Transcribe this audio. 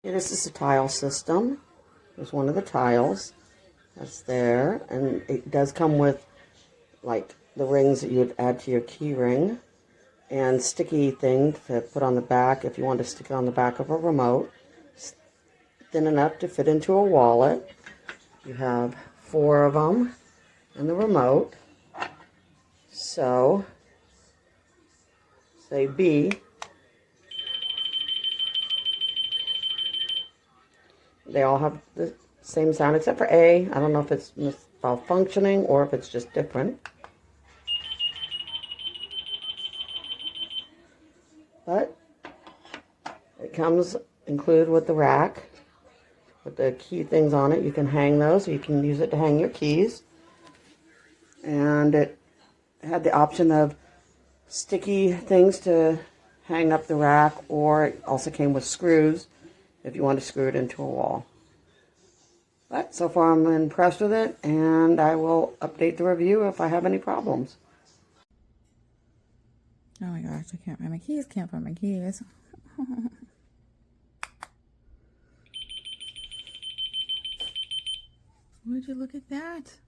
Yeah, this is a tile system. There's one of the tiles that's there, and it does come with like the rings that you would add to your key ring and sticky thing to put on the back if you want to stick it on the back of a remote. It's thin enough to fit into a wallet. You have 4 of them in the remote. So, say B. They all have the same sound except for A. I don't know if it's malfunctioning or if it's just different. But it comes included with the rack with the key things on it. You can hang those, so you can use it to hang your keys. And it had the option of sticky things to hang up the rack, or it also came with screws if you want to screw it into a wall. But so far I'm impressed with it, and I will update the review if I have any problems. Oh my gosh, I can't find my keys, can't find my keys. Would you look at that?